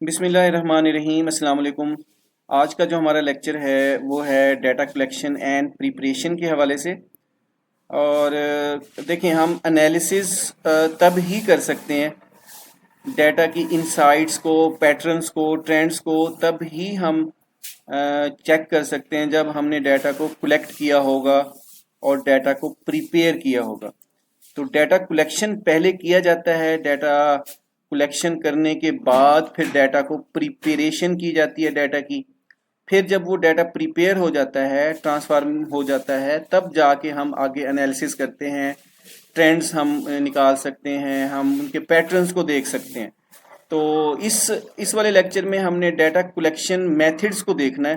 بسم اللہ الرحمن الرحیم، السلام علیکم۔ آج کا جو ہمارا لیکچر ہے وہ ہے ڈیٹا کلیکشن اینڈ پریپریشن کے حوالے سے۔ اور دیکھیں، ہم انالیسز تب ہی کر سکتے ہیں ڈیٹا کی انسائٹس کو، پیٹرنز کو، ٹرینڈز کو تب ہی ہم چیک کر سکتے ہیں جب ہم نے ڈیٹا کو کلیکٹ کیا ہوگا اور ڈیٹا کو پریپیئر کیا ہوگا۔ تو ڈیٹا کلیکشن پہلے کیا جاتا ہے، ڈیٹا کلیکشن کرنے کے بعد پھر ڈیٹا کو پریپیریشن کی جاتی ہے ڈیٹا کی۔ پھر جب وہ ڈیٹا پریپیئر ہو جاتا ہے، ٹرانسفارم ہو جاتا ہے، تب جا کے ہم آگے انالیسس کرتے ہیں، ٹرینڈز ہم نکال سکتے ہیں، ہم ان کے پیٹرنز کو دیکھ سکتے ہیں۔ تو اس والے لیکچر میں ہم نے ڈیٹا کلیکشن میتھڈز کو دیکھنا ہے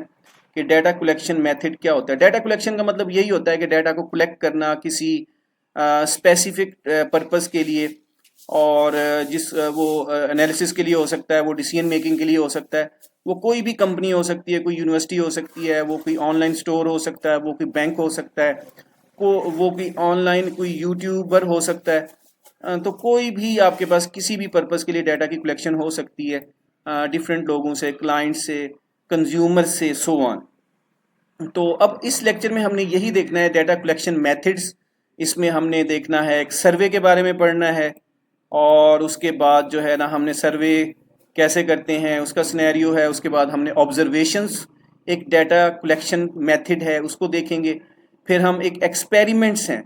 کہ ڈیٹا کلیکشن میتھڈ کیا ہوتا ہے۔ ڈیٹا کلیکشن کا مطلب یہی ہوتا ہے کہ ڈیٹا کو کلیکٹ کرنا کسی اسپیسیفک پرپز کے لیے، اور جس وہ انالیسس کے لیے ہو سکتا ہے، وہ ڈیسیژن میکنگ کے لیے ہو سکتا ہے، وہ کوئی بھی کمپنی ہو سکتی ہے، کوئی یونیورسٹی ہو سکتی ہے، وہ کوئی آن لائن سٹور ہو سکتا ہے، وہ کوئی بینک ہو سکتا ہے، وہ کوئی آن لائن کوئی یوٹیوبر ہو سکتا ہے۔ تو کوئی بھی آپ کے پاس کسی بھی پرپز کے لیے ڈیٹا کی کلیکشن ہو سکتی ہے، ڈفرینٹ لوگوں سے، کلائنٹ سے، کنزیومر سے، سو آن۔ تو اب اس لیکچر میں ہم نے یہی دیکھنا ہے ڈیٹا کلیکشن میتھڈز۔ اس میں ہم نے دیکھنا ہے ایک سروے کے بارے میں پڑھنا ہے، اور اس کے بعد جو ہے نا ہم نے سروے کیسے کرتے ہیں اس کا سنیریو ہے۔ اس کے بعد ہم نے آبزرویشنز، ایک ڈیٹا کلیکشن میتھڈ ہے، اس کو دیکھیں گے۔ پھر ہم ایک ایکسپیریمنٹس ہیں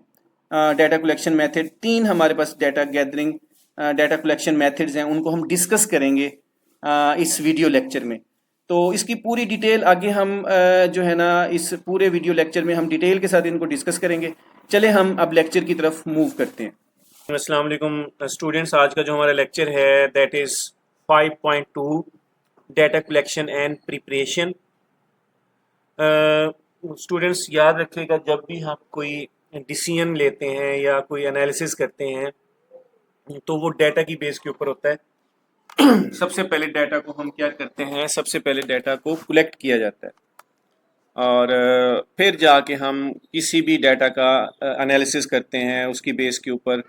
ڈیٹا کلیکشن میتھڈ، تین ہمارے پاس data gathering data collection methods ہیں، ان کو ہم ڈسکس کریں گے اس ویڈیو لیکچر میں۔ تو اس کی پوری ڈیٹیل آگے ہم جو ہے نا اس پورے ویڈیو لیکچر میں ہم ڈیٹیل کے ساتھ ان کو ڈسکس کریں گے۔ چلے ہم اب لیکچر کی طرف موو کرتے ہیں۔ السلام علیکم اسٹوڈینٹس، آج کا جو ہمارا لیکچر ہے that is 5.2 data collection and preparation. Students یاد رکھیے گا، جب بھی ہم کوئی ڈیسیژن لیتے ہیں یا کوئی انالیسس کرتے ہیں تو وہ ڈیٹا کی بیس کے اوپر ہوتا ہے۔ سب سے پہلے ڈیٹا کو ہم کیا کرتے ہیں، سب سے پہلے ڈیٹا کو کلیکٹ کیا جاتا ہے، اور پھر جا کے ہم کسی بھی ڈیٹا کا انالیسس کرتے ہیں، اس کی بیس کے اوپر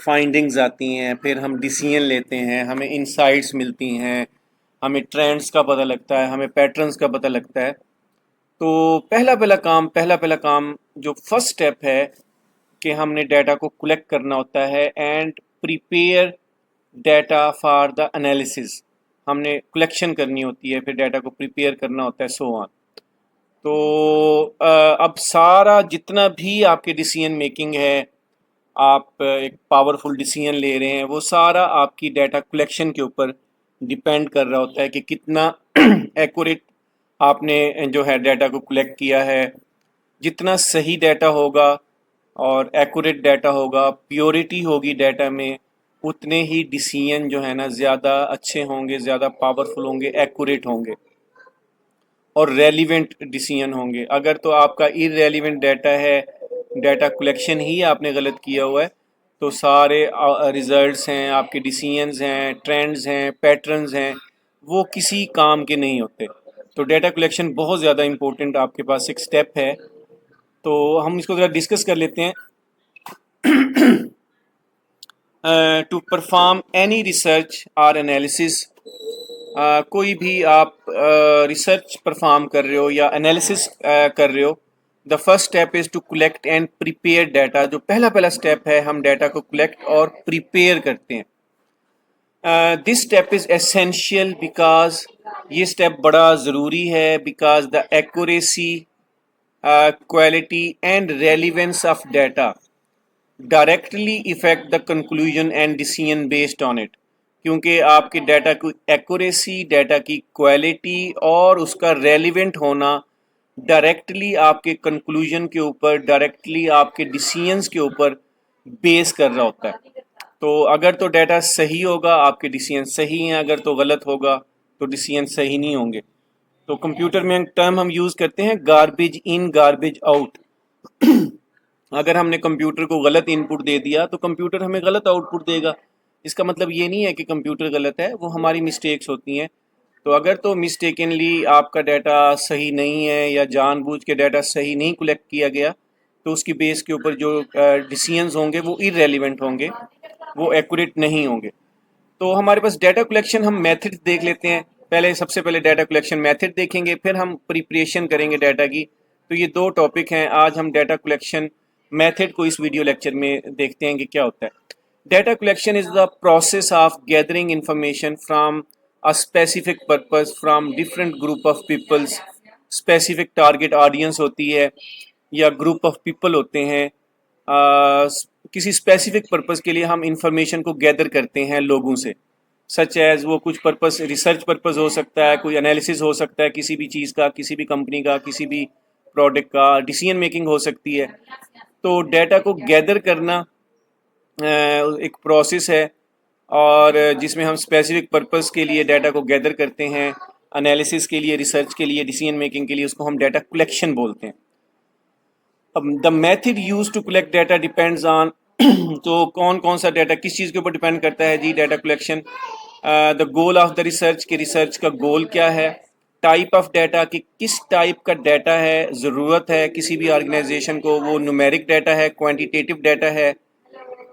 فائنڈنگز آتی ہیں، پھر ہم ڈیسیژن لیتے ہیں، ہمیں انسائٹس ملتی ہیں، ہمیں ٹرینڈز کا پتہ لگتا ہے، ہمیں پیٹرنز کا پتہ لگتا ہے۔ تو پہلا کام جو فرسٹ سٹیپ ہے کہ ہم نے ڈیٹا کو کلیکٹ کرنا ہوتا ہے and prepare data for the analysis. ہم نے کلیکشن کرنی ہوتی ہے، پھر ڈیٹا کو پریپیئر کرنا ہوتا ہے، سو آن۔ تو اب سارا جتنا بھی آپ کے ڈیسیژن میکنگ ہے، آپ ایک پاورفل ڈیسیژن لے رہے ہیں، وہ سارا آپ کی ڈیٹا کلیکشن کے اوپر ڈیپینڈ کر رہا ہوتا ہے کہ کتنا ایکوریٹ آپ نے جو ہے ڈیٹا کو کلیکٹ کیا ہے۔ جتنا صحیح ڈیٹا ہوگا اور ایکوریٹ ڈیٹا ہوگا، پیورٹی ہوگی ڈیٹا میں، اتنے ہی ڈیسیژن جو ہے نا زیادہ اچھے ہوں گے، زیادہ پاورفل ہوں گے، ایکوریٹ ہوں گے اور ریلیونٹ ڈیسیژن ہوں گے۔ اگر تو آپ کا ارریلیونٹ ڈیٹا ہے، ڈیٹا کلیکشن ہی آپ نے غلط کیا ہوا ہے، تو سارے ریزلٹس ہیں، آپ کے ڈیسیژنز ہیں، ٹرینڈز ہیں، پیٹرنز ہیں، وہ کسی کام کے نہیں ہوتے۔ تو ڈیٹا کلیکشن بہت زیادہ امپورٹنٹ آپ کے پاس ایک سٹیپ ہے، تو ہم اس کو ذرا ڈسکس کر لیتے ہیں۔ ٹو پرفارم اینی ریسرچ اور انالیسس، کوئی بھی آپ ریسرچ پرفارم کر رہے ہو یا انالیسس کر رہے ہو، the first step is to collect and prepare data. جو پہلا اسٹیپ ہے، ہم ڈیٹا کو کلیکٹ اور پریپیئر کرتے ہیں۔ This step is essential because, یہ اسٹیپ بڑا ضروری ہے، because the accuracy, quality and relevance of data directly affect the conclusion and decision based on it. کیونکہ آپ کے ڈیٹا کی ایکوریسی، ڈیٹا کی کوالٹی اور اس کا ریلیونٹ ہونا ڈائریکٹلی آپ کے کنکلوژن کے اوپر، ڈائریکٹلی آپ کے ڈیسیژنس کے اوپر بیس کر رہا ہوتا ہے۔ تو اگر تو ڈیٹا صحیح ہوگا، آپ کے ڈیسیژن صحیح ہیں، اگر تو غلط ہوگا تو ڈیسیژن صحیح نہیں ہوں گے۔ تو کمپیوٹر میں ٹرم ہم یوز کرتے ہیں گاربیج ان گاربیج آؤٹ۔ اگر ہم نے کمپیوٹر کو غلط ان پٹ دے دیا تو کمپیوٹر ہمیں غلط آؤٹ پٹ دے گا۔ اس کا مطلب یہ نہیں ہے کہ کمپیوٹر غلط ہے، وہ ہماری مسٹیکس ہوتی ہیں۔ تو اگر تو مسٹیکنلی آپ کا ڈیٹا صحیح نہیں ہے یا جان بوجھ کے ڈیٹا صحیح نہیں کلیکٹ کیا گیا، تو اس کی بیس کے اوپر جو ڈیسیژنز ہوں گے وہ ارریلیونٹ ہوں گے، وہ ایکوریٹ نہیں ہوں گے۔ تو ہمارے پاس ڈیٹا کلیکشن ہم میتھڈ دیکھ لیتے ہیں. پہلے سب سے پہلے ڈیٹا کلیکشن میتھڈ دیکھیں گے, پھر ہم پریپریشن کریں گے ڈیٹا کی. تو یہ دو ٹاپک ہیں. آج ہم ڈیٹا کلیکشن میتھڈ کو اس ویڈیو لیکچر میں دیکھتے ہیں کہ کیا ہوتا ہے. Data collection is the process of gathering information from a specific purpose from different group of peoples. Specific target audience ہوتی ہے یا گروپ آف پیپل ہوتے ہیں. کسی اسپیسیفک پرپز کے لیے ہم انفارمیشن کو گیدر کرتے ہیں لوگوں سے, سچ ایز وہ کچھ پرپز ریسرچ پرپز ہو سکتا ہے, کوئی انالیسس ہو سکتا ہے کسی بھی چیز کا, کسی بھی کمپنی کا, کسی بھی پروڈکٹ کا, ڈیسیژن میکنگ ہو سکتی ہے. تو ڈیٹا کو گیدر کرنا ایک پروسیس ہے, اور جس میں ہم اسپیسیفک پرپز کے لیے ڈیٹا کو گیدر کرتے ہیں, انالیسس کے لیے, ریسرچ کے لیے, ڈیسیژن میکنگ کے لیے, اس کو ہم ڈیٹا کلیکشن بولتے ہیں. اب the method use to collect data depends on, تو کون کون سا ڈیٹا کس چیز کے اوپر ڈیپینڈ کرتا ہے جی data collection. The goal of the research, کہ ریسرچ کا گول کیا ہے. ٹائپ آف ڈیٹا, کہ کس ٹائپ کا ڈیٹا ہے, ضرورت ہے کسی بھی آرگنائزیشن کو, وہ نومیرک ڈیٹا ہے, کوانٹیٹیو ڈیٹا ہے.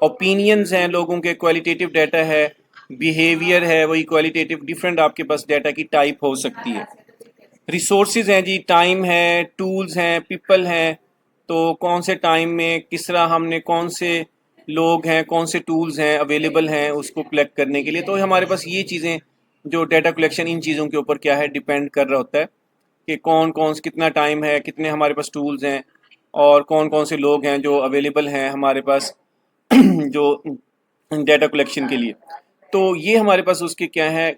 اوپینینز ہیں لوگوں کے, کوالٹیٹیو ڈیٹا ہے. بیہیویئر ہے, وہی کوالٹیٹیو, ڈفرینٹ آپ کے پاس ڈیٹا کی ٹائپ ہو سکتی ہے. ریسورسز ہیں جی, ٹائم ہے, ٹولز ہیں, پیپل ہیں. تو کون سے ٹائم میں کس طرح ہم نے, کون سے لوگ ہیں, کون سے ٹولز ہیں اویلیبل ہیں اس کو کلیکٹ کرنے کے لیے. تو ہمارے پاس یہ چیزیں جو ڈیٹا کلیکشن ان چیزوں کے اوپر کیا ہے ڈیپینڈ کر رہا ہوتا ہے کہ کون کتنا ٹائم ہے, کتنے ہمارے پاس ٹولز ہیں, اور کون سے لوگ ہیں جو اویلیبل ہیں ہمارے پاس جو ڈیٹا کلیکشن کے لیے. تو یہ ہمارے پاس اس کے کیا ہے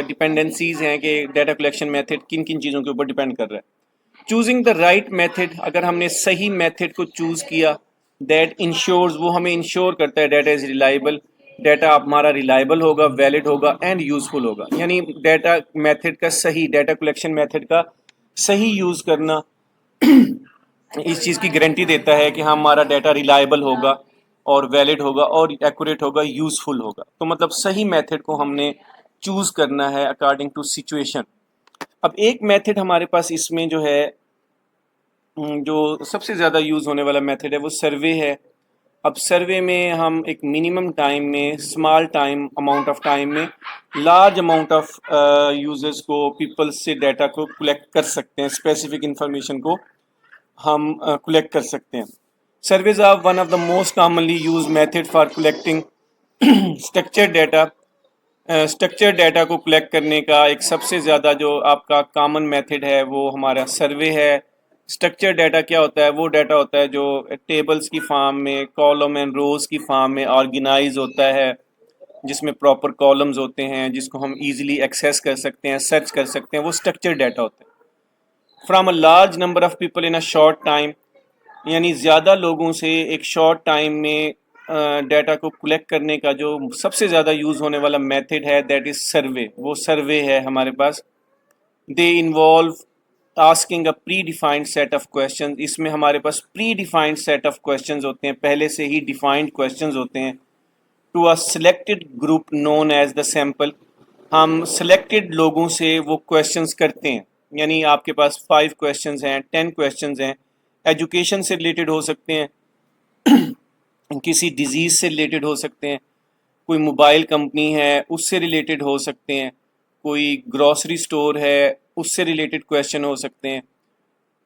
ڈیپینڈنسیز ہیں کہ ڈیٹا کلیکشن میتھڈ کن کن چیزوں کے اوپر ڈیپینڈ کر رہا ہے. چوزنگ دا رائٹ میتھڈ, اگر ہم نے صحیح میتھڈ کو چوز کیا, دیٹ انشورز, وہ ہمیں انشور کرتا ہے ڈیٹا از ریلائبل, ڈیٹا ہمارا ریلائبل ہوگا, ویلڈ ہوگا, اینڈ یوزفل ہوگا. یعنی ڈیٹا میتھڈ کا صحیح, ڈیٹا کلیکشن میتھڈ کا صحیح یوز کرنا اس چیز کی گارنٹی دیتا ہے کہ ہمارا ڈیٹا ریلائبل ہوگا اور ویلڈ ہوگا اور ایکوریٹ ہوگا, یوزفل ہوگا. تو مطلب صحیح میتھڈ کو ہم نے چوز کرنا ہے اکارڈنگ ٹو سچویشن. اب ایک میتھڈ ہمارے پاس اس میں جو ہے, جو سب سے زیادہ یوز ہونے والا میتھڈ ہے وہ سروے ہے. اب سروے میں ہم ایک منیمم ٹائم میں, small time amount of time میں, لارج اماؤنٹ آف یوزرز کو, پیپلز سے ڈیٹا کو کلیکٹ کر سکتے ہیں, اسپیسیفک انفارمیشن کو ہم کلیکٹ کر سکتے ہیں. Surveys are one of the most commonly use method for collecting structure data. Structure data کو کلیکٹ کرنے کا ایک سب سے زیادہ جو آپ کا کامن میتھڈ ہے وہ ہمارا سروے ہے. اسٹرکچر ڈیٹا کیا ہوتا ہے, وہ ڈیٹا ہوتا ہے جو ٹیبلز کی فارم میں, کالم اینڈ روز کی فارم میں آرگنائز ہوتا ہے, جس میں پراپر کالمز ہوتے ہیں جس کو ہم ایزیلی ایکسیس کر سکتے ہیں, سرچ کر سکتے ہیں, وہ اسٹرکچر ڈیٹا ہوتا ہے. From a large number of people in a short time, یعنی زیادہ لوگوں سے ایک شارٹ ٹائم میں ڈیٹا کو کلیکٹ کرنے کا جو سب سے زیادہ یوز ہونے والا میتھڈ ہے, دیٹ از سروے. وہ سروے ہے ہمارے پاس. They involve asking a predefined set of question. اس میں ہمارے پاس predefined set of questions ہوتے ہیں, پہلے سے ہی ڈیفائنڈ کویشچنز ہوتے ہیں. To a selected group known as the sample, ہم سلیکٹڈ لوگوں سے وہ کویشچنز کرتے ہیں. یعنی آپ کے پاس 5 کویشچنز ہیں, 10 کویشچنز ہیں, ایجوکیشن سے ریلیٹڈ ہو سکتے ہیں, کسی ڈیزیز سے ریلیٹڈ ہو سکتے ہیں, کوئی موبائل کمپنی ہے اس سے ریلیٹڈ ہو سکتے ہیں, کوئی گروسری سٹور ہے اس سے ریلیٹڈ کویشچن ہو سکتے ہیں,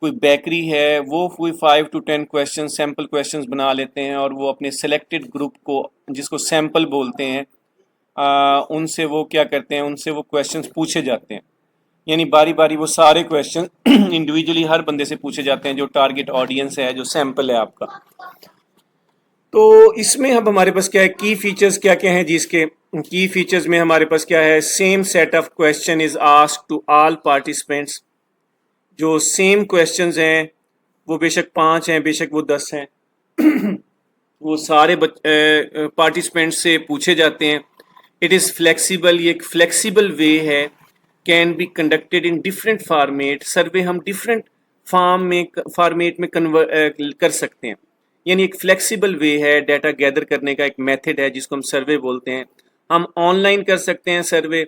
کوئی بیکری ہے, وہ کوئی 5 to 10 کویشچن سیمپل کویشچنز بنا لیتے ہیں اور وہ اپنے سلیکٹڈ گروپ کو, جس کو سیمپل بولتے ہیں, ان سے وہ کیا کرتے ہیں, ان سے وہ کویشچنز پوچھے جاتے ہیں. یعنی باری باری وہ سارے کویشچن انڈیویجولی ہر بندے سے پوچھے جاتے ہیں جو ٹارگٹ آڈینس ہے, جو سیمپل ہے آپ کا. تو اس میں اب ہمارے پاس کیا ہے, کی فیچرز کیا کیا ہیں جی. اس کے کی فیچرز میں ہمارے پاس کیا ہے, same set of question is asked to all participants. جو سیم کویشچنز ہیں وہ بے شک 5 ہیں, بے شک وہ 10 ہیں, وہ سارے پارٹیسپینٹ سے پوچھے جاتے ہیں. اٹ از فلیکسیبل, یہ ایک فلیکسیبل وے ہے. Can be conducted in different format. Survey ہم ڈفرینٹ فارمیٹ میں کر سکتے ہیں. یعنی ایک فلیکسیبل وے ہے ڈیٹا گیدر کرنے کا, ایک میتھڈ ہے جس کو ہم سروے بولتے ہیں. ہم آن لائن کر سکتے ہیں سروے,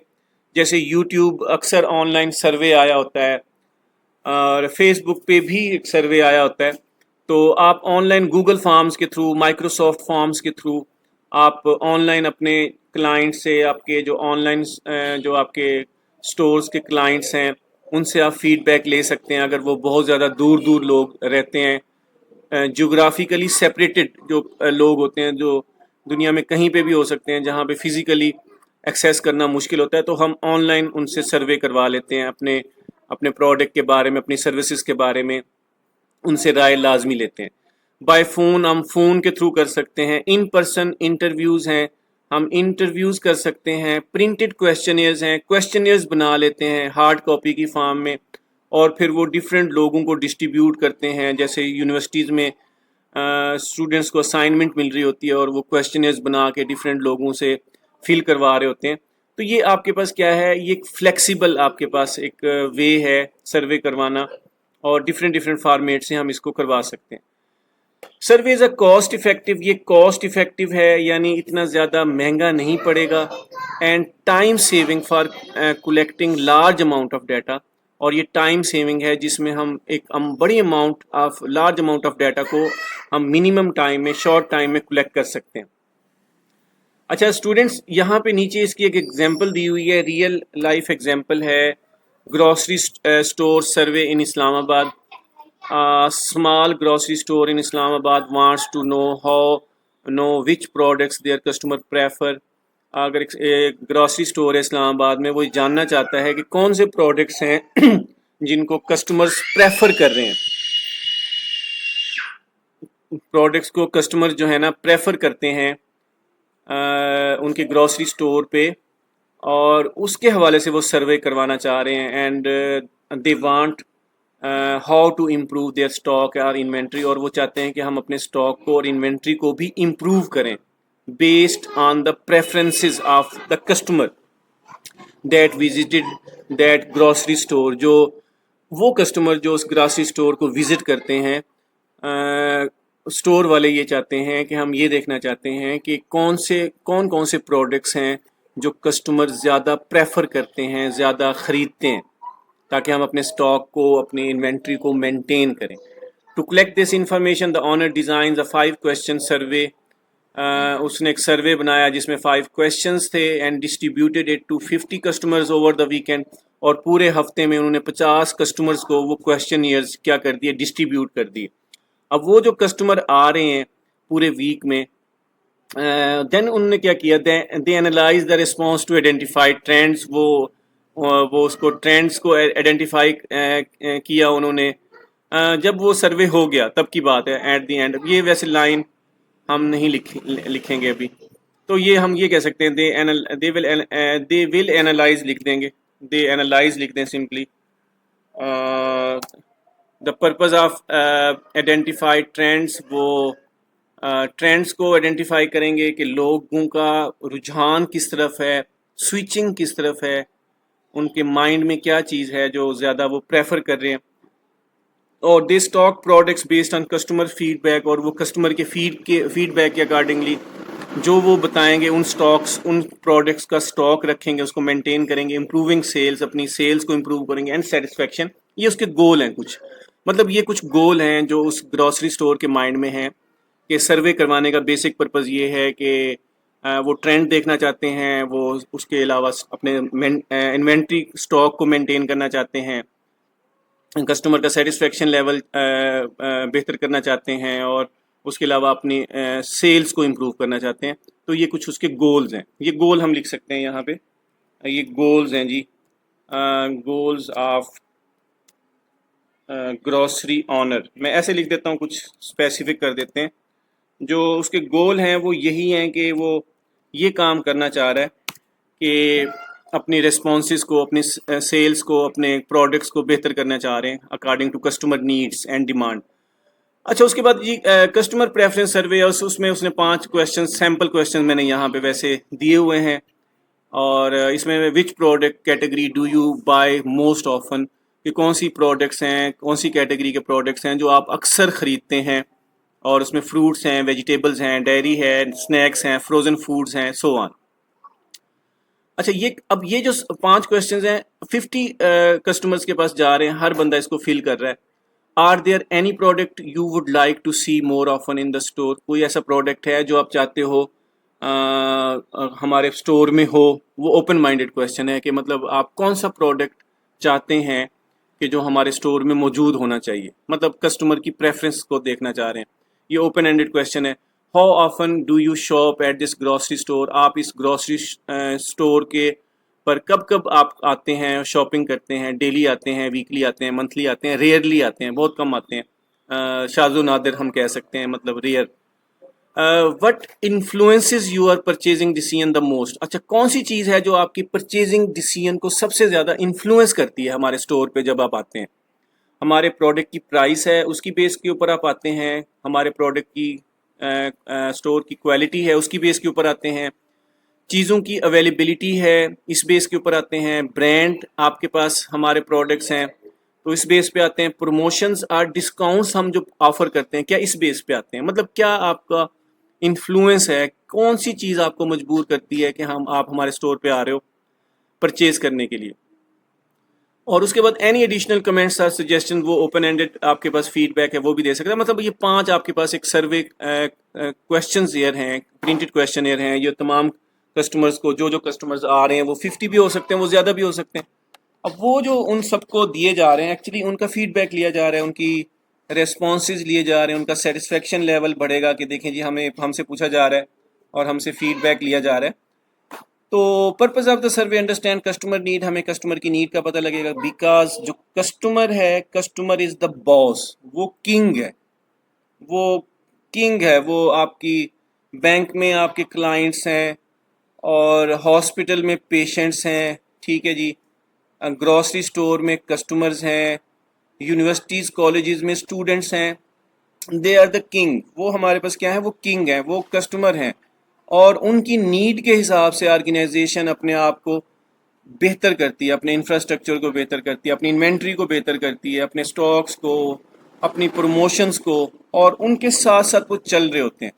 جیسے یوٹیوب اکثر آن لائن سروے آیا ہوتا ہے, اور فیس بک پہ بھی ایک سروے آیا ہوتا ہے. تو آپ آن لائن گوگل فارمز کے تھرو, مائکروسافٹ فارمز کے تھرو آپ آن لائن اپنے کلائنٹ سے، آپ کے جو آن لائن جو آپ کے سٹورز کے کلائنٹس ہیں ان سے آپ فیڈ بیک لے سکتے ہیں اگر وہ بہت زیادہ دور دور لوگ رہتے ہیں، جغرافیکلی سیپریٹڈ جو لوگ ہوتے ہیں، جو دنیا میں کہیں پہ بھی ہو سکتے ہیں جہاں پہ فزیکلی ایکسیس کرنا مشکل ہوتا ہے، تو ہم آن لائن ان سے سروے کروا لیتے ہیں اپنے پروڈکٹ کے بارے میں، اپنی سروسز کے بارے میں ان سے رائے لازمی لیتے ہیں۔ بائی فون ہم فون کے تھرو کر سکتے ہیں، ان پرسن انٹرویوز ہیں، ہم انٹرویوز کر سکتے ہیں، پرنٹڈ کویشچنئرز ہیں، کویشچنئرز بنا لیتے ہیں ہارڈ کاپی کی فارم میں، اور پھر وہ ڈیفرنٹ لوگوں کو ڈسٹریبیوٹ کرتے ہیں، جیسے یونیورسٹیز میں اسٹوڈنٹس کو اسائنمنٹ مل رہی ہوتی ہے اور وہ کویشچنئرز بنا کے ڈیفرنٹ لوگوں سے فل کروا رہے ہوتے ہیں۔ تو یہ آپ کے پاس کیا ہے، یہ ایک فلیکسیبل آپ کے پاس ایک وے ہے سروے کروانا، اور ڈیفرنٹ فارمیٹ سے ہم اس کو کروا سکتے ہیں۔ Survey is a cost effective, یہ کاسٹ افیکٹو ہے، یعنی اتنا زیادہ مہنگا نہیں پڑے گا، and time saving for collecting large amount of data, اور یہ ٹائم سیونگ ہے جس میں ہم بڑی amount of large amount of data کو ہم منیمم ٹائم میں، شارٹ ٹائم میں کلیکٹ کر سکتے ہیں۔ اچھا اسٹوڈینٹس، یہاں پہ نیچے اس کی ایک ایگزامپل دی ہوئی ہے، ریئل لائف ایگزامپل ہے، گروسری اسٹور سروے ان اسلام آباد۔ Small grocery store in Islamabad wants to know which products their customer prefer۔ اگر ایک گراسری اسٹور ہے اسلام آباد میں، وہ جاننا چاہتا ہے کہ کون سے پروڈکٹس ہیں جن کو کسٹمرز پریفر کر رہے ہیں، پروڈکٹس کو کسٹمر جو ہے نا پریفر کرتے ہیں ان کے گراسری اسٹور پہ، اور اس کے حوالے سے وہ سروے کروانا چاہ رہے ہیں، and they want how to improve their stock اور انوینٹری، اور وہ چاہتے ہیں کہ ہم اپنے اسٹاک کو اور انوینٹری کو بھی امپروو کریں based on the preferences of the customer that visited that grocery store. جو وہ کسٹمر جو اس گراسری اسٹور کو وزٹ کرتے ہیں، اسٹور والے یہ چاہتے ہیں کہ ہم یہ دیکھنا چاہتے ہیں کہ کون سے پروڈکٹس ہیں جو کسٹمر زیادہ پریفر کرتے ہیں، زیادہ خریدتے ہیں، تاکہ ہم اپنے اسٹاک کو، اپنی انوینٹری کو مینٹین کریں۔ To collect this information the owner designs a 5 question survey. اس نے ایک سروے بنایا جس میں 5 questions تھے، and distributed it to 50 customers over the weekend, اور پورے ہفتے میں انہوں نے 50 کسٹمرز کو وہ questionnaires کیا کر دیے، ڈسٹریبیوٹ کر دیے۔ اب وہ جو کسٹمر آ رہے ہیں پورے ویک میں، دین انہوں نے کیا کیا، they analyse the response to identify trends, وہ اس کو ٹرینڈس کو آئیڈینٹیفائی کیا انہوں نے۔ جب وہ سروے ہو گیا تب کی بات ہے، ایٹ دی اینڈ، یہ ویسے لائن ہم نہیں لکھیں گے ابھی، تو یہ ہم یہ کہہ سکتے ہیں دے ول اینالائز لکھ دیں گے، دے اینالائز لکھ دیں simply. The purpose of identify trends, وہ ٹرینڈس کو آئیڈینٹیفائی کریں گے کہ لوگوں کا رجحان کس طرف ہے، سوئچنگ کس طرف ہے، ان کے مائنڈ میں کیا چیز ہے جو زیادہ وہ پریفر کر رہے ہیں، اور they stock products based on customer feedback, اور وہ کسٹمر کے فیڈ بیک کے اکارڈنگلی جو وہ بتائیں گے ان پروڈکٹس کا اسٹاک رکھیں گے، اس کو مینٹین کریں گے، امپروونگ سیلز، اپنی سیلز کو امپروو کریں گے، اینڈ سیٹسفیکشن۔ یہ اس کے گول ہیں کچھ، مطلب یہ کچھ گول ہیں جو اس گراسری اسٹور کے مائنڈ میں ہیں، کہ سروے کروانے کا بیسک پرپز یہ ہے کہ وہ ٹرینڈ دیکھنا چاہتے ہیں، وہ اس کے علاوہ اپنے انوینٹری اسٹاک کو مینٹین کرنا چاہتے ہیں، کسٹمر کا سیٹسفیکشن لیول بہتر کرنا چاہتے ہیں، اور اس کے علاوہ اپنی سیلز کو امپروو کرنا چاہتے ہیں۔ تو یہ کچھ اس کے گولز ہیں، یہ گول ہم لکھ سکتے ہیں یہاں پہ، یہ گولز ہیں جی، گولز آف گروسری آنر۔ میں ایسے لکھ دیتا ہوں، کچھ اسپیسیفک کر دیتے ہیں۔ جو اس کے گول ہیں وہ یہی ہیں کہ وہ یہ کام کرنا چاہ رہا ہے کہ اپنی ریسپانسز کو، اپنی سیلز کو، اپنے پروڈکٹس کو بہتر کرنا چاہ رہے ہیں according to customer needs and demand. اچھا، اس کے بعد جی کسٹمر پریفرنس سروے، اس میں اس نے 5 questions، سیمپل کویشچن میں نے یہاں پہ ویسے دیے ہوئے ہیں، اور اس میں which product category do you buy most often, کہ کون سی پروڈکٹس ہیں، کون سی کیٹیگری کے پروڈکٹس ہیں جو آپ اکثر خریدتے ہیں، اور اس میں فروٹس ہیں، ویجیٹیبلز ہیں، ڈیری ہے، اسنیکس ہیں، فروزن فوڈز ہیں، سو آن۔ اچھا، اب یہ جو 5 questions ہیں 50 کسٹمرز کے پاس جا رہے ہیں، ہر بندہ اس کو فل کر رہا ہے۔ Are there any product you would like to see more often in the store, کوئی ایسا پروڈکٹ ہے جو آپ چاہتے ہو ہمارے اسٹور میں ہو، وہ اوپن مائنڈیڈ کویشچن ہے کہ مطلب آپ کون سا پروڈکٹ چاہتے ہیں کہ جو ہمارے اسٹور میں موجود ہونا چاہیے، مطلب کسٹمر کی پریفرنس کو دیکھنا چاہ رہے ہیں. یہ اوپن اینڈیڈ کویشچن ہے. How often do you shop at this grocery store? آپ اس گروسری اسٹور کے پر کب کب آپ آتے ہیں، شاپنگ کرتے ہیں؟ ڈیلی آتے ہیں، ویکلی آتے ہیں، منتھلی آتے ہیں، ریئرلی آتے ہیں، بہت کم آتے ہیں، شاذ و نادر ہم کہہ سکتے ہیں، مطلب rare. What influences your purchasing decision the most? اچھا، کون سی چیز ہے جو آپ کی پرچیزنگ ڈیسیژن کو سب سے زیادہ انفلوئنس کرتی ہے ہمارے اسٹور پہ جب آپ آتے ہیں؟ ہمارے پروڈکٹ کی پرائس ہے، اس کی بیس کے اوپر آپ آتے ہیں. ہمارے پروڈکٹ کی اسٹور کی کوالٹی ہے، اس کی بیس کے اوپر آتے ہیں. چیزوں کی اویلیبلٹی ہے، اس بیس کے اوپر آتے ہیں. برانڈ آپ کے پاس ہمارے پروڈکٹس ہیں تو اس بیس پہ آتے ہیں. پروموشنز اور ڈسکاؤنٹس ہم جو آفر کرتے ہیں، کیا اس بیس پہ آتے ہیں؟ مطلب کیا آپ کا انفلوئنس ہے، کون سی چیز آپ کو مجبور کرتی ہے کہ آپ ہمارے اسٹور پہ آ رہے ہو پرچیز کرنے کے لیے. اور اس کے بعد اینی ایڈیشنل کمنٹس اور سجیشن، وہ اوپن اینڈیڈ آپ کے پاس فیڈ بیک ہے، وہ بھی دے سکتے ہیں. مطلب یہ 5 آپ کے پاس ایک سروے کویشچنز ایئر ہیں، پرنٹڈ کویشچن ایئر ہیں. یہ تمام کسٹمرز کو، جو کسٹمرز آ رہے ہیں، وہ 50 بھی ہو سکتے ہیں، وہ زیادہ بھی ہو سکتے ہیں. اب وہ جو ان سب کو دیے جا رہے ہیں، ایکچولی ان کا فیڈ بیک لیا جا رہا ہے، ان کی ریسپانسز لیے جا رہے ہیں، ان کا سیٹسفیکشن لیول بڑھے گا کہ دیکھیں جی ہم سے پوچھا جا رہا ہے اور ہم سے فیڈ بیک لیا جا رہا ہے. تو purpose of the survey understand customer need, ہمیں کسٹمر کی نیڈ کا پتہ لگے گا. بیکاز جو کسٹمر ہے، کسٹمر از دا باس، وہ کنگ ہے، وہ کنگ ہے. وہ آپ کی بینک میں آپ کے کلائنٹس ہیں، اور ہاسپٹل میں پیشنٹس ہیں، ٹھیک ہے جی. گروسری اسٹور میں کسٹمرز ہیں، یونیورسٹیز کالجز میں اسٹوڈنٹس ہیں. They are the king. وہ ہمارے پاس کیا ہے؟ وہ کنگ ہیں، وہ کسٹمر ہیں. اور ان کی نیڈ کے حساب سے آرگنائزیشن اپنے آپ کو بہتر کرتی ہے، اپنے انفراسٹرکچر کو بہتر کرتی ہے، اپنی انوینٹری کو بہتر کرتی ہے، اپنے سٹاکس کو، اپنی پروموشنز کو. اور ان کے ساتھ ساتھ وہ چل رہے ہوتے ہیں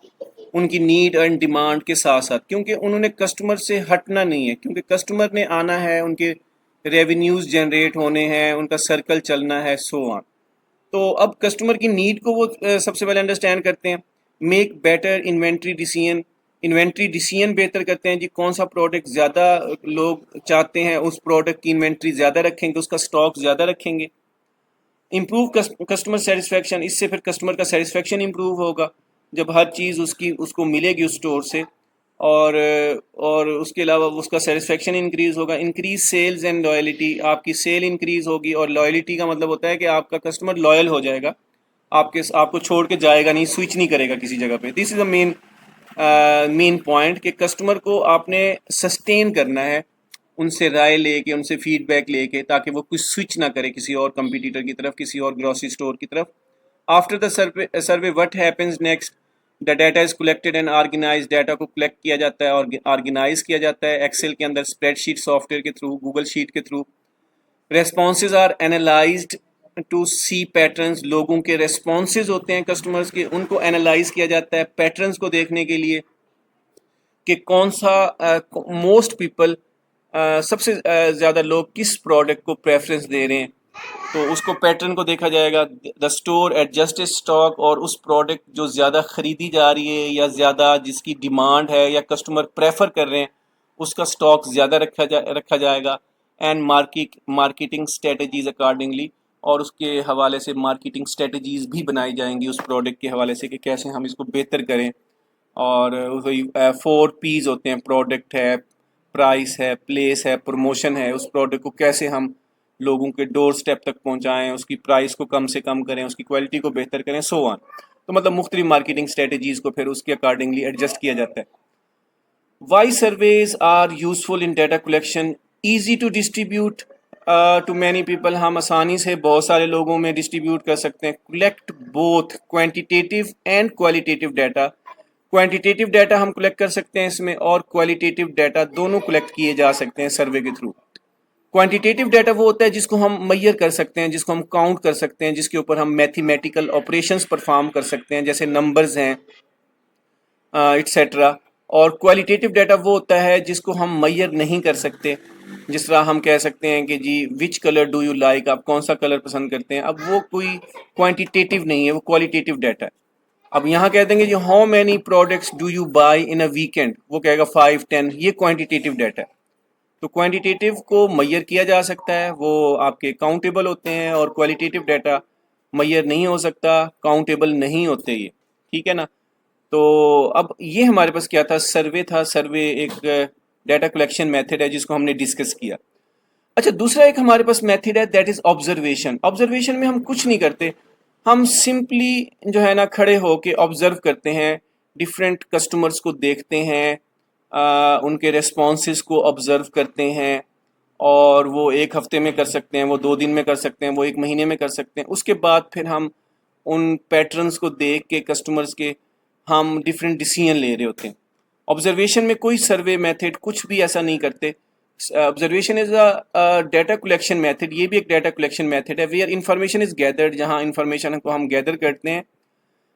ان کی نیڈ اینڈ ڈیمانڈ کے ساتھ ساتھ، کیونکہ انہوں نے کسٹمر سے ہٹنا نہیں ہے، کیونکہ کسٹمر نے آنا ہے، ان کے ریونیوز جنریٹ ہونے ہیں، ان کا سرکل چلنا ہے، سو آن. تو اب کسٹمر کی نیڈ کو وہ سب سے پہلے انڈرسٹینڈ کرتے ہیں. Make better inventory decision, inventory decision بہتر کرتے ہیں جی. کون سا پروڈکٹ زیادہ لوگ چاہتے ہیں، اس پروڈکٹ کی انوینٹری زیادہ رکھیں گے، اس کا سٹاک زیادہ رکھیں گے. امپروو کسٹمر سیٹسفیکشن، اس سے پھر کسٹمر کا سیٹسفیکشن امپروو ہوگا جب ہر چیز اس کو ملے گی اس اسٹور سے. اور اس کے علاوہ اس کا سیٹسفیکشن انکریز ہوگا. انکریز سیلز اینڈ لائلٹی، آپ کی سیل انکریز ہوگی. اور لائلٹی کا مطلب ہوتا ہے کہ آپ کا کسٹمر لائل ہو جائے گا، آپ کو چھوڑ کے جائے گا نہیں، سوئچ نہیں کرے گا کسی جگہ پہ. دس از اے مین پوائنٹ کہ کسٹمر کو آپ نے سسٹین کرنا ہے، ان سے رائے لے کے، ان سے فیڈ بیک لے کے، تاکہ وہ کچھ سوئچ نہ کرے کسی اور کمپیٹیٹر کی طرف، کسی اور گروسری اسٹور کی طرف. After the survey what happens next? The data is collected and organize. Data کو کلیکٹ کیا جاتا ہے اور آرگنائز کیا جاتا ہے ایکسل کے اندر، اسپریڈ شیٹ سافٹ ویئر کے تھرو، گوگل شیٹ کے through. Responses are analysed to see patterns. لوگوں کے ریسپانسز ہوتے ہیں کسٹمرز کے، ان کو اینالائز کیا جاتا ہے پیٹرنز کو دیکھنے کے لیے کہ کون سا موسٹ پیپل، سب سے زیادہ لوگ کس پروڈکٹ کو پریفرنس دے رہے ہیں. تو اس کو پیٹرن کو دیکھا جائے گا. دا اسٹور ایڈجسٹ اسٹاک، اور اس پروڈکٹ جو زیادہ خریدی جا رہی ہے یا زیادہ جس کی ڈیمانڈ ہے یا کسٹمر پریفر کر رہے ہیں، اس کا اسٹاک زیادہ رکھا جائے گا. اینڈ مارکیٹنگ اسٹریٹجیز اکارڈنگلی، اور اس کے حوالے سے مارکیٹنگ اسٹریٹجیز بھی بنائی جائیں گی اس پروڈکٹ کے حوالے سے کہ کیسے ہم اس کو بہتر کریں. اور 4 P's ہوتے ہیں: پروڈکٹ ہے، پرائس ہے، پلیس ہے، پروموشن ہے. اس پروڈکٹ کو کیسے ہم لوگوں کے ڈور سٹیپ تک پہنچائیں، اس کی پرائس کو کم سے کم کریں، اس کی کوالٹی کو بہتر کریں، سو آن. تو مطلب مختلف مارکیٹنگ اسٹریٹجیز کو پھر اس کے اکارڈنگلی ایڈجسٹ کیا جاتا ہے. Why surveys are useful in data collection? Easy to distribute to many people. ہم آسانی سے بہت سارے لوگوں میں ڈسٹریبیوٹ کر سکتے ہیں. Collect both quantitative and qualitative data. Quantitative data ہم کلیکٹ کر سکتے ہیں اس میں، اور کوالٹیٹیو ڈیٹا دونوں کلیکٹ کیے جا سکتے ہیں سروے کے تھرو. کوانٹیٹیو ڈیٹا وہ ہوتا ہے جس کو ہم میئر کر سکتے ہیں، جس کو ہم کاؤنٹ کر سکتے ہیں، جس کے اوپر ہم میتھمیٹیکل آپریشنز پرفارم کر سکتے ہیں، جیسے نمبرز ہیں ایٹسیٹرا. اور کوالٹیٹیو ڈیٹا وہ ہوتا ہے جس کو ہم میئر نہیں کر سکتے. جس طرح ہم کہہ سکتے ہیں کہ جی وچ کلر ڈو یو لائک، آپ کون سا کلر پسند کرتے ہیں. اب وہ کوئی کوانٹیٹیو نہیں ہے، وہ کوالٹیٹیو ڈیٹا ہے. اب یہاں کہہ دیں گے جی how many products do you buy in a weekend, وہ کہے گا 5 10، یہ کوانٹیٹیو ڈیٹا ہے. تو کوانٹیٹیو کو میئر کیا جا سکتا ہے، وہ آپ کے کاؤنٹیبل ہوتے ہیں، اور کوالٹیٹیو ڈیٹا میئر نہیں ہو سکتا، کاؤنٹیبل نہیں ہوتے یہ، ٹھیک ہے نا. تو اب یہ ہمارے پاس کیا تھا، سروے تھا. سروے ایک ڈیٹا کلیکشن میتھڈ ہے جس کو ہم نے ڈسکس کیا. اچھا دوسرا ایک ہمارے پاس میتھڈ ہے دیٹ از آبزرویشن. آبزرویشن میں ہم کچھ نہیں کرتے، ہم سمپلی جو ہے نا کھڑے ہو کے آبزرو کرتے ہیں، ڈفرینٹ کسٹمرز کو دیکھتے ہیں، ان کے ریسپانسز کو آبزرو کرتے ہیں، اور وہ 1 ہفتے میں کر سکتے ہیں، وہ 2 دن میں کر سکتے ہیں، وہ 1 مہینے میں کر سکتے ہیں. اس کے بعد پھر ہم ان پیٹرنز کو دیکھ کے کسٹمرز کے ہم ڈفرینٹ ڈیسیژن لے رہے ہوتے ہیں. آبزرویشن میں کوئی سروے میتھڈ کچھ بھی ایسا نہیں کرتے. Observation is a data collection method, یہ بھی ایک ڈیٹا کلیکشن میتھڈ ہے ویئر انفارمیشن از گیدرڈ، جہاں انفارمیشن کو ہم گیدر کرتے ہیں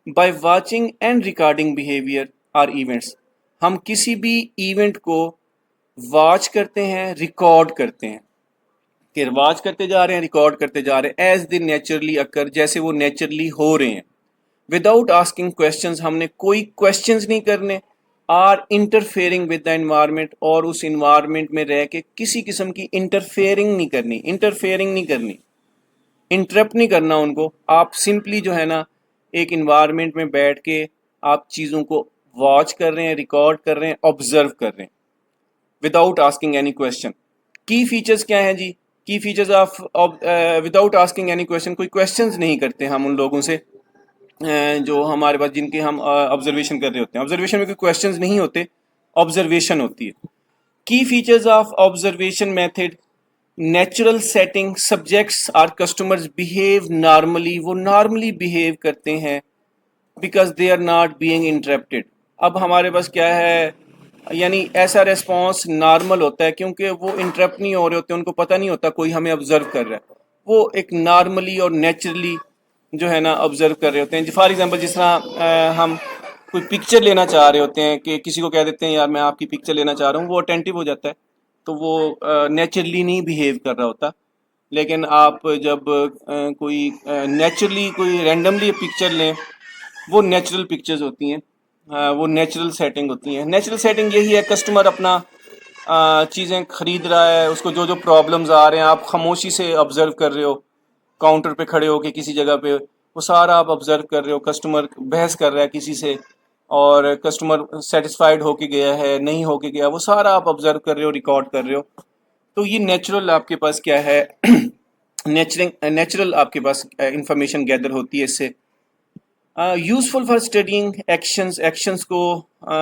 by watching and recording behaviour or events. ہم کسی بھی ایونٹ کو واچ کرتے ہیں، ریکارڈ کرتے ہیں، کہ واچ کرتے جا رہے ہیں، ریکارڈ کرتے جا رہے ہیں ایز دی نیچرلی اکر، جیسے وہ نیچرلی ہو رہے ہیں. وداؤٹ آسکنگ کوشچنز، ہم نے کوئی کوشچنز نہیں کرنے. Or interfering with the environment, اور اس انوائرمنٹ میں رہ کے کسی قسم کی انٹرفیئرنگ نہیں کرنی، انٹرپٹ نہیں کرنا ان کو. آپ سمپلی جو ہے نا ایک انوائرمنٹ میں بیٹھ کے آپ چیزوں کو واچ کر رہے ہیں، ریکارڈ کر رہے ہیں، آبزرو کر رہے ہیں وداؤٹ آسکنگ اینی کوشچن. کی فیچرز کیا ہیں جی؟ کی features of without asking any question, کوئی کوشچنز نہیں کرتے ہم ان لوگوں سے جو ہمارے پاس جن کے ہم آبزرویشن کر رہے ہوتے ہیں. آبزرویشن میں کوئی کوشچنز نہیں ہوتے، آبزرویشن ہوتی ہے. Key features of observation method, natural setting, subjects or customers behave normally, وہ نارملی بہیو کرتے ہیں because they are not being interrupted. اب ہمارے پاس کیا ہے، یعنی ایسا ریسپانس نارمل ہوتا ہے کیونکہ وہ انٹرپٹ نہیں ہو رہے ہوتے، ان کو پتہ نہیں ہوتا کوئی ہمیں آبزرو کر رہا ہے، وہ ایک نارملی اور نیچرلی جو ہے نا آبزرو کر رہے ہوتے ہیں. فار ایگزامپل جس طرح ہم کوئی پکچر لینا چاہ رہے ہوتے ہیں، کہ کسی کو کہہ دیتے ہیں یار میں آپ کی پکچر لینا چاہ رہا ہوں، وہ اٹینٹیو ہو جاتا ہے، تو وہ نیچرلی نہیں بیہیو کر رہا ہوتا. لیکن آپ جب کوئی نیچرلی کوئی رینڈملی پکچر لیں، وہ نیچرل پکچرز ہوتی ہیں، وہ نیچرل سیٹنگ ہوتی ہیں. نیچرل سیٹنگ یہی ہے، کسٹمر اپنا چیزیں خرید رہا ہے، اس کو جو پرابلمز آ رہے ہیں آپ خاموشی سے آبزرو کر رہے ہو، کاؤنٹر پہ کھڑے ہو کے کسی جگہ پہ وہ سارا آپ آبزرو کر رہے ہو. کسٹمر بحث کر رہا ہے کسی سے، اور کسٹمر سیٹسفائیڈ ہو کے گیا ہے، نہیں ہو کے گیا، وہ سارا آپ آبزرو کر رہے ہو، ریکارڈ کر رہے ہو. تو یہ نیچرل آپ کے پاس کیا ہے، نیچرل آپ کے پاس انفارمیشن گیدر ہوتی ہے اس سے. یوزفل فار اسٹڈیئنگ ایکشنز کو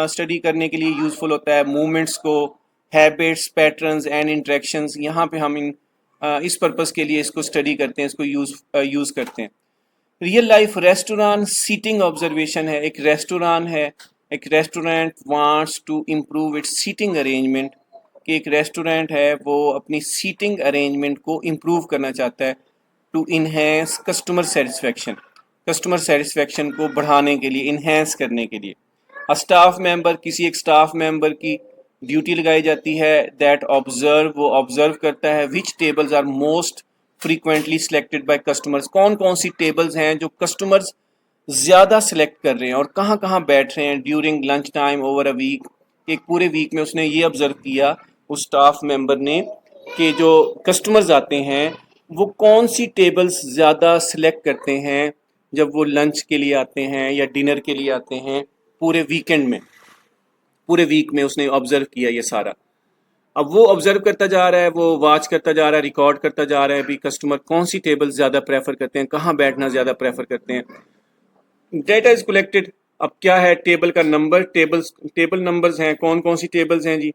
اسٹڈی کرنے کے لیے یوزفل ہوتا ہے، موومنٹس کو، ہیبٹس، پیٹرنز اینڈ انٹریکشنز. یہاں پہ ہم اس پرپز کے لیے اس کو اسٹڈی کرتے ہیں، اس کو یوز کرتے ہیں. Real life restaurant setting observation ہے. ایک ریسٹوران ہے، ایک restaurant wants to improve its setting arrangement, کہ ایک ریسٹورینٹ ہے وہ اپنی سیٹنگ ارینجمنٹ کو امپروو کرنا چاہتا ہے ٹو انہینس کسٹمر سیٹسفیکشن کو بڑھانے کے لیے، انہینس کرنے کے لیے. اسٹاف ممبر، کسی ایک اسٹاف ممبر کی ڈیوٹی لگائی جاتی ہے دیٹ آبزرو، وہ آبزرو کرتا ہے which tables are most frequently selected by customers, کون کون سی ٹیبلز ہیں جو کسٹمرز زیادہ سلیکٹ کر رہے ہیں اور کہاں کہاں بیٹھ رہے ہیں during lunch time over a week. ایک پورے ویک میں اس نے یہ آبزرو کیا اس اسٹاف ممبر نے کہ جو کسٹمرز آتے ہیں وہ کون سی ٹیبلز زیادہ سلیکٹ کرتے ہیں جب وہ لنچ کے لیے آتے ہیں یا ڈنر کے لیے آتے ہیں پورے ویکینڈ میں. پورے ویک میں اس نے آبزرو کیا یہ سارا. اب وہ آبزرو کرتا جا رہا ہے، وہ واچ کرتا جا رہا ہے، ریکارڈ کرتا جا رہا ہے بھی کسٹمر کون سی ٹیبل زیادہ پریفر کرتے ہیں، کہاں بیٹھنا زیادہ پریفر کرتے ہیں. Data is collected. اب کیا ہے، ٹیبل کا نمبر، ٹیبل نمبرز ہیں، کون کون سی ٹیبلز ہیں جی